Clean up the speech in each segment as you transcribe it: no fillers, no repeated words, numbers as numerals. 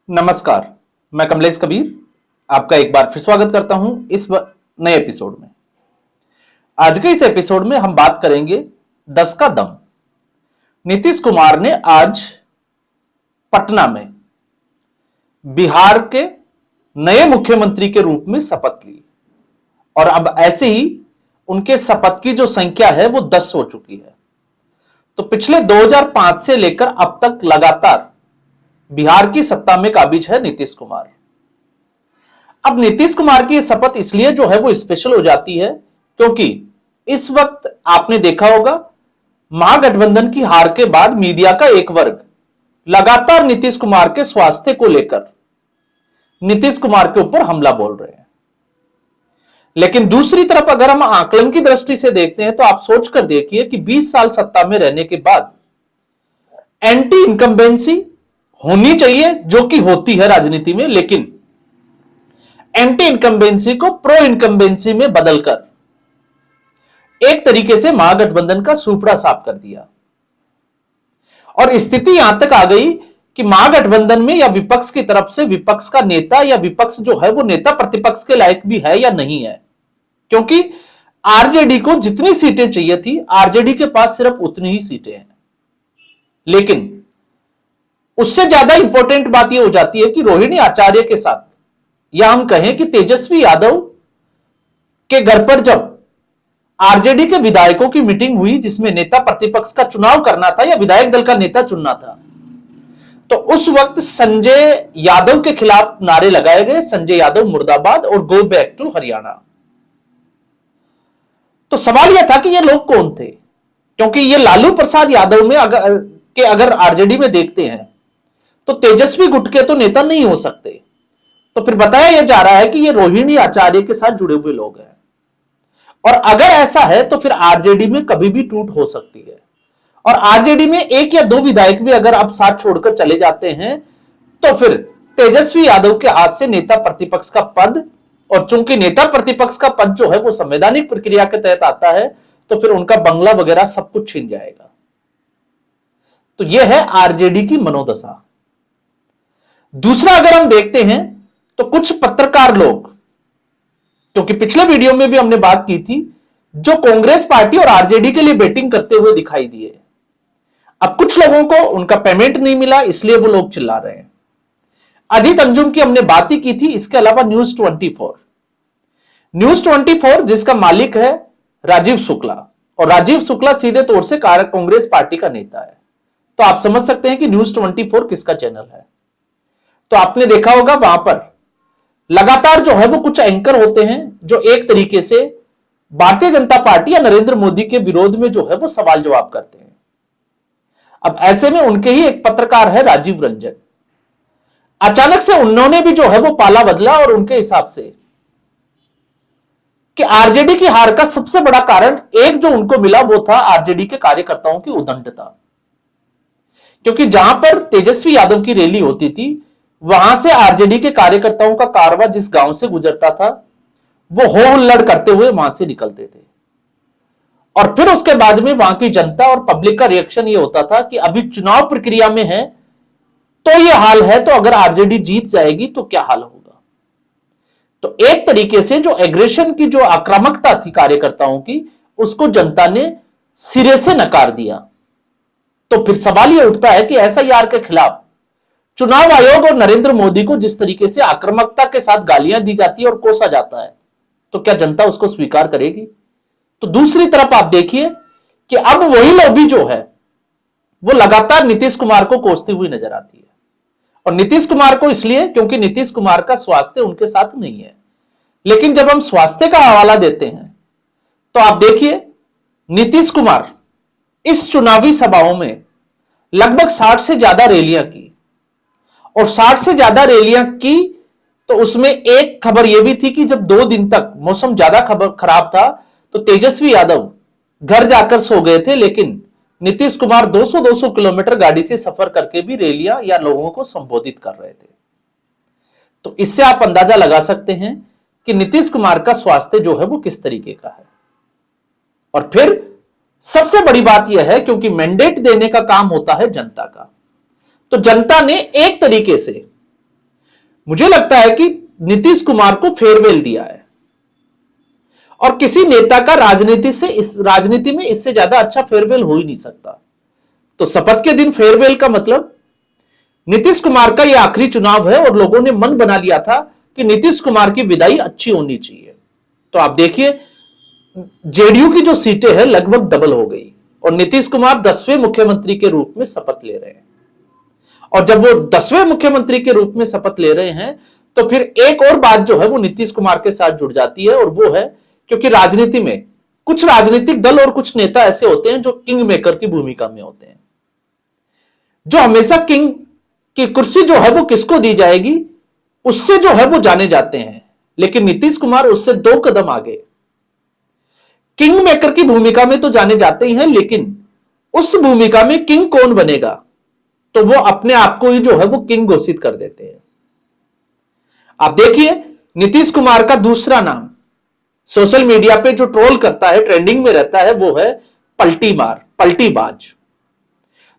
नमस्कार, मैं कमलेश कबीर आपका एक बार फिर स्वागत करता हूं इस नए एपिसोड में। आज के इस एपिसोड में हम बात करेंगे 10 का दम। नीतीश कुमार ने आज पटना में बिहार के नए मुख्यमंत्री के रूप में शपथ ली और अब ऐसे ही उनके शपथ की जो संख्या है वो 10 हो चुकी है। तो पिछले 2005 से लेकर अब तक लगातार बिहार की सत्ता में काबिज है नीतीश कुमार। अब नीतीश कुमार की शपथ इसलिए जो है वो स्पेशल हो जाती है क्योंकि इस वक्त आपने देखा होगा महागठबंधन की हार के बाद मीडिया का एक वर्ग लगातार नीतीश कुमार के स्वास्थ्य को लेकर नीतीश कुमार के ऊपर हमला बोल रहे हैं। लेकिन दूसरी तरफ अगर हम आकलन की दृष्टि से देखते हैं तो आप सोचकर देखिए कि 20 साल सत्ता में रहने के बाद एंटी इनकम्बेंसी होनी चाहिए, जो कि होती है राजनीति में, लेकिन एंटी इनकम्बेंसी को प्रो इनकम्बेंसी में बदलकर एक तरीके से महागठबंधन का सुपड़ा साफ कर दिया। और स्थिति यहां तक आ गई कि महागठबंधन में या विपक्ष की तरफ से विपक्ष का नेता या विपक्ष जो है वो नेता प्रतिपक्ष के लायक भी है या नहीं है, क्योंकि आरजेडी को जितनी सीटें चाहिए थी आरजेडी के पास सिर्फ उतनी ही सीटें हैं। लेकिन उससे ज्यादा इंपॉर्टेंट बात यह हो जाती है कि रोहिणी आचार्य के साथ या हम कहें कि तेजस्वी यादव के घर पर जब आरजेडी के विधायकों की मीटिंग हुई जिसमें नेता प्रतिपक्ष का चुनाव करना था या विधायक दल का नेता चुनना था, तो उस वक्त संजय यादव के खिलाफ नारे लगाए गए, संजय यादव मुर्दाबाद और गो बैक टू हरियाणा। तो सवाल यह था कि ये लोग कौन थे, क्योंकि ये लालू प्रसाद यादव में अगर आरजेडी में देखते हैं तो तेजस्वी गुट के तो नेता नहीं हो सकते। तो फिर बताया यह जा रहा है कि ये रोहिणी आचार्य के साथ जुड़े हुए लोग हैं, और अगर ऐसा है तो फिर आरजेडी में कभी भी टूट हो सकती है। और आरजेडी में एक या दो विधायक भी अगर आप साथ छोड़कर चले जाते हैं तो फिर तेजस्वी यादव के हाथ से नेता प्रतिपक्ष का पद, और चूंकि नेता प्रतिपक्ष का पद जो है वो संवैधानिक प्रक्रिया के तहत आता है, तो फिर उनका बंगला वगैरह सब कुछ छीन जाएगा। तो यह है आरजेडी की मनोदशा। दूसरा अगर हम देखते हैं तो कुछ पत्रकार लोग, क्योंकि पिछले वीडियो में भी हमने बात की थी, जो कांग्रेस पार्टी और आरजेडी के लिए बैटिंग करते हुए दिखाई दिए। अब कुछ लोगों को उनका पेमेंट नहीं मिला इसलिए वो लोग चिल्ला रहे हैं। अजीत अंजुम की हमने बात ही की थी, इसके अलावा न्यूज 24 जिसका मालिक है राजीव शुक्ला, और राजीव शुक्ला सीधे तौर से कांग्रेस पार्टी का नेता है। तो आप समझ सकते हैं कि न्यूज 24 किसका चैनल है। तो आपने देखा होगा वहां पर लगातार जो है वो कुछ एंकर होते हैं जो एक तरीके से भारतीय जनता पार्टी या नरेंद्र मोदी के विरोध में जो है वो सवाल जवाब करते हैं। अब ऐसे में उनके ही एक पत्रकार है राजीव रंजन, अचानक से उन्होंने भी जो है वो पाला बदला, और उनके हिसाब से कि आरजेडी की हार का सबसे बड़ा कारण एक जो उनको मिला वो था आरजेडी के कार्यकर्ताओं की उद्दंडता। क्योंकि जहां पर तेजस्वी यादव की रैली होती थी वहां से आरजेडी के कार्यकर्ताओं का कारवां जिस गांव से गुजरता था वो हो हुल्लड़ करते हुए वहां से निकलते थे, और फिर उसके बाद में वहां की जनता और पब्लिक का रिएक्शन ये होता था कि अभी चुनाव प्रक्रिया में है तो ये हाल है, तो अगर आरजेडी जीत जाएगी तो क्या हाल होगा। तो एक तरीके से जो एग्रेशन की जो आक्रामकता थी कार्यकर्ताओं की, उसको जनता ने सिरे से नकार दिया। तो फिर सवाल यह उठता है कि एसआईआर के खिलाफ चुनाव आयोग और नरेंद्र मोदी को जिस तरीके से आक्रामकता के साथ गालियां दी जाती है और कोसा जाता है, तो क्या जनता उसको स्वीकार करेगी। तो दूसरी तरफ आप देखिए कि अब वही लॉबी जो है वो लगातार नीतीश कुमार को कोसती हुई नजर आती है, और नीतीश कुमार को इसलिए क्योंकि नीतीश कुमार का स्वास्थ्य उनके साथ नहीं है। लेकिन जब हम स्वास्थ्य का हवाला देते हैं तो आप देखिए नीतीश कुमार इस चुनावी सभाओं में लगभग 60 से ज्यादा रैलियां की, और 60 से ज्यादा रैलियां की तो उसमें एक खबर यह भी थी कि जब 2 दिन तक मौसम ज्यादा खराब था तो तेजस्वी यादव घर जाकर सो गए थे, लेकिन नीतीश कुमार 200-200 किलोमीटर गाड़ी से सफर करके भी रैलियां या लोगों को संबोधित कर रहे थे। तो इससे आप अंदाजा लगा सकते हैं कि नीतीश कुमार का स्वास्थ्य जो है वो किस तरीके का है। और फिर सबसे बड़ी बात यह है क्योंकि मैंडेट देने का काम होता है जनता का, तो जनता ने एक तरीके से मुझे लगता है कि नीतीश कुमार को फेयरवेल दिया है, और किसी नेता का राजनीति में इससे ज्यादा अच्छा फेयरवेल हो ही नहीं सकता। तो शपथ के दिन फेयरवेल का मतलब नीतीश कुमार का यह आखिरी चुनाव है और लोगों ने मन बना लिया था कि नीतीश कुमार की विदाई अच्छी होनी चाहिए। तो आप देखिए, जेडीयू की जो सीटें हैं लगभग डबल हो गई और नीतीश कुमार 10वें मुख्यमंत्री के रूप में शपथ ले रहे हैं। और जब वो 10वें मुख्यमंत्री के रूप में शपथ ले रहे हैं तो फिर एक और बात जो है वो नीतीश कुमार के साथ जुड़ जाती है, और वो है क्योंकि राजनीति में कुछ राजनीतिक दल और कुछ नेता ऐसे होते हैं जो किंग मेकर की भूमिका में होते हैं, जो हमेशा किंग की कुर्सी जो है वो किसको दी जाएगी उससे जो है वो जाने जाते हैं। लेकिन नीतीश कुमार उससे 2 कदम आगे, किंग मेकर की भूमिका में तो जाने जाते ही हैं, लेकिन उस भूमिका में किंग कौन बनेगा तो वो अपने आप को ही जो है वो किंग घोषित कर देते हैं। आप देखिए, नीतीश कुमार का दूसरा नाम सोशल मीडिया पे जो ट्रोल करता है, ट्रेंडिंग में रहता है, वो है पलटी मार, पलटीबाज।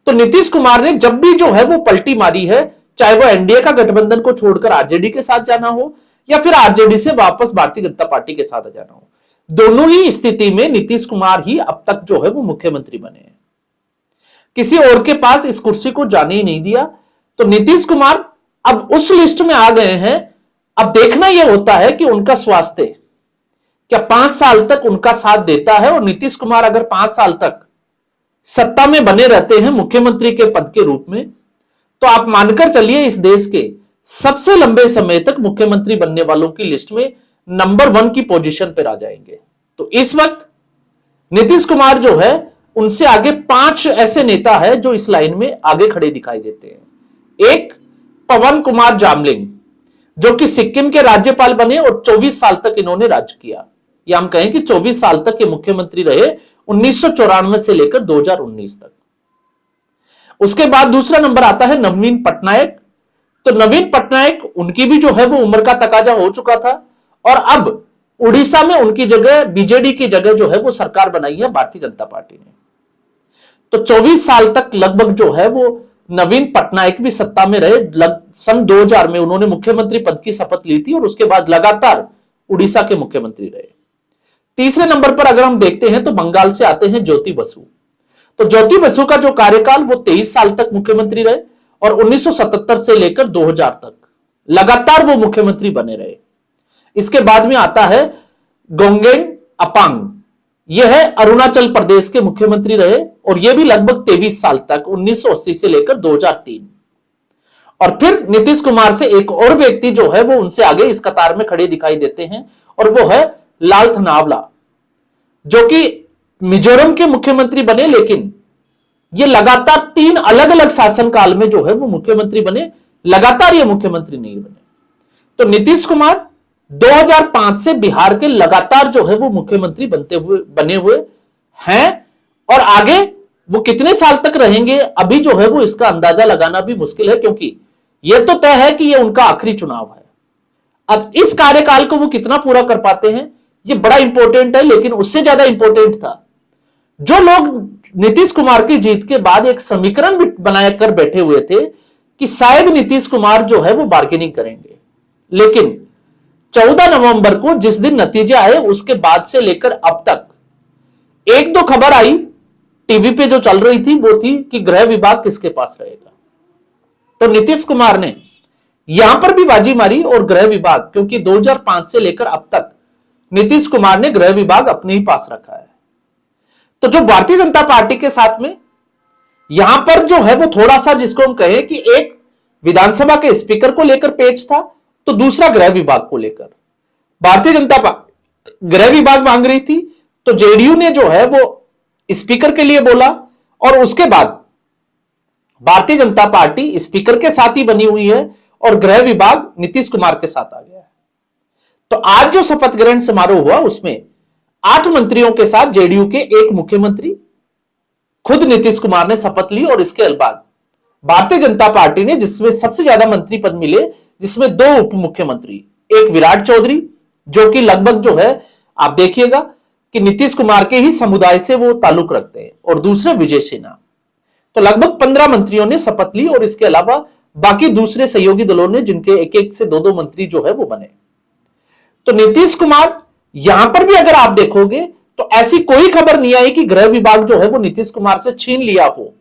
तो नीतीश कुमार ने जब भी जो है वो पलटी मारी है, चाहे वो एनडीए का गठबंधन को छोड़कर आरजेडी के साथ जाना हो या फिर आरजेडी से वापस भारतीय जनता पार्टी के साथ जाना हो, दोनों ही स्थिति में नीतीश कुमार ही अब तक जो है वो मुख्यमंत्री बने हैं। किसी और के पास इस कुर्सी को जाने ही नहीं दिया। तो नीतीश कुमार अब उस लिस्ट में आ गए हैं। अब देखना यह होता है कि उनका स्वास्थ्य क्या 5 साल तक उनका साथ देता है, और नीतीश कुमार अगर 5 साल तक सत्ता में बने रहते हैं मुख्यमंत्री के पद के रूप में, तो आप मानकर चलिए इस देश के सबसे लंबे समय तक मुख्यमंत्री बनने वालों की लिस्ट में नंबर 1 की पोजीशन पर आ जाएंगे। तो इस वक्त नीतीश कुमार जो है उनसे आगे 5 ऐसे नेता है जो इस लाइन में आगे खड़े दिखाई देते हैं। एक, पवन कुमार जामलिंग, जो कि सिक्किम के राज्यपाल बने और 24 साल तक इन्होंने राज किया, या हम कहें कि 24 साल तक ये मुख्यमंत्री रहे, 1994 से लेकर 2019 तक। उसके बाद दूसरा नंबर आता है नवीन पटनायक। तो नवीन पटनायक, उनकी भी जो है वो उम्र का तकाजा हो चुका था, और अब उड़ीसा में उनकी जगह, बीजेडी की जगह जो है वो सरकार बनाई है भारतीय जनता पार्टी ने। तो 24 साल तक लगभग जो है वो नवीन पटनायक भी सत्ता में रहे। सन 2000 में उन्होंने मुख्यमंत्री पद की शपथ ली थी और उसके बाद लगातार उड़ीसा के मुख्यमंत्री रहे। तीसरे नंबर पर अगर हम देखते हैं तो बंगाल से आते हैं ज्योति बसु। तो ज्योति बसु का जो कार्यकाल वो 23 साल तक मुख्यमंत्री रहे और 1977 से लेकर 2000 तक लगातार वो मुख्यमंत्री बने रहे। इसके बाद में आता है गोंगेन अपांग, यह है अरुणाचल प्रदेश के मुख्यमंत्री रहे और यह भी लगभग 23 साल तक, 1980 से लेकर 2003। और फिर नीतीश कुमार से एक और व्यक्ति जो है वो उनसे आगे इस कतार में खड़े दिखाई देते हैं, और वो है लाल थनावला, जो कि मिजोरम के मुख्यमंत्री बने, लेकिन ये लगातार 3 अलग अलग शासनकाल में जो है वो मुख्यमंत्री बने, लगातार ये मुख्यमंत्री नहीं बने। तो नीतीश कुमार 2005 से बिहार के लगातार जो है वो मुख्यमंत्री बने हुए हैं, और आगे वो कितने साल तक रहेंगे अभी जो है वो इसका अंदाजा लगाना भी मुश्किल है, क्योंकि यह तो तय है कि यह उनका आखिरी चुनाव है। अब इस कार्यकाल को वो कितना पूरा कर पाते हैं ये बड़ा इंपॉर्टेंट है, लेकिन उससे ज्यादा इंपॉर्टेंट था जो लोग नीतीश कुमार की जीत के बाद एक समीकरण भी बनाकर बैठे हुए थे कि शायद नीतीश कुमार जो है वो बार्गेनिंग करेंगे। लेकिन 14 नवंबर को जिस दिन नतीजे आए उसके बाद से लेकर अब तक 1-2 खबर आई टीवी पे जो चल रही थी, वो थी कि गृह विभाग किसके पास रहेगा। तो नीतीश कुमार ने यहां पर भी बाजी मारी और गृह विभाग, क्योंकि 2005 से लेकर अब तक नीतीश कुमार ने गृह विभाग अपने ही पास रखा है। तो जो भारतीय जनता पार्टी के साथ में यहां पर जो है वो थोड़ा सा, जिसको हम कहें कि एक विधानसभा के स्पीकर को लेकर पेच था, तो दूसरा गृह विभाग को लेकर भारतीय जनता पार्टी गृह विभाग मांग रही थी, तो जेडीयू ने जो है वो स्पीकर के लिए बोला, और उसके बाद भारतीय जनता पार्टी स्पीकर के साथ ही बनी हुई है और गृह विभाग नीतीश कुमार के साथ आ गया है। तो आज जो शपथ ग्रहण समारोह हुआ उसमें 8 मंत्रियों के साथ जेडीयू के एक मुख्यमंत्री खुद नीतीश कुमार ने शपथ ली, और इसके बाद भारतीय जनता पार्टी ने, जिसमें सबसे ज्यादा मंत्री पद मिले, जिसमें 2 उप मुख्यमंत्री, एक विराट चौधरी जो कि लगभग जो है आप देखिएगा कि नीतीश कुमार के ही समुदाय से वो ताल्लुक रखते हैं, और दूसरे विजय सिन्हा। तो लगभग 15 मंत्रियों ने शपथ ली, और इसके अलावा बाकी दूसरे सहयोगी दलों ने, जिनके एक एक से दो दो मंत्री जो है वो बने। तो नीतीश कुमार, यहां पर भी अगर आप देखोगे तो ऐसी कोई खबर नहीं आई कि गृह विभाग जो है वो नीतीश कुमार से छीन लिया हो,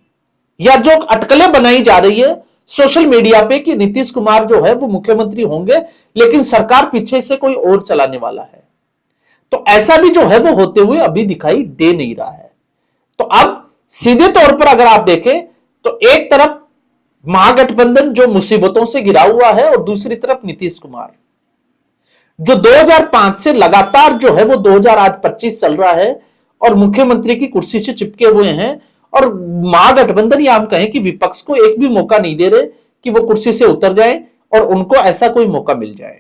या जो अटकलें बनाई जा रही है सोशल मीडिया पे कि नीतीश कुमार जो है वो मुख्यमंत्री होंगे लेकिन सरकार पीछे से कोई और चलाने वाला है, तो ऐसा भी जो है वो होते हुए अभी दिखाई दे नहीं रहा है। तो अब सीधे तौर पर अगर आप देखें तो एक तरफ महागठबंधन जो मुसीबतों से घिरा हुआ है और दूसरी तरफ नीतीश कुमार जो 2005 से लगातार जो है वो 2025 चल रहा है और मुख्यमंत्री की कुर्सी से चिपके हुए हैं, और महागठबंधन या हम कहें कि विपक्ष को एक भी मौका नहीं दे रहे कि वो कुर्सी से उतर जाए और उनको ऐसा कोई मौका मिल जाए।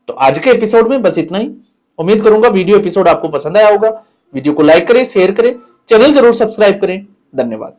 तो आज के एपिसोड में बस इतना ही। उम्मीद करूंगा वीडियो एपिसोड आपको पसंद आया होगा। वीडियो को लाइक करें, शेयर करें, चैनल जरूर सब्सक्राइब करें। धन्यवाद।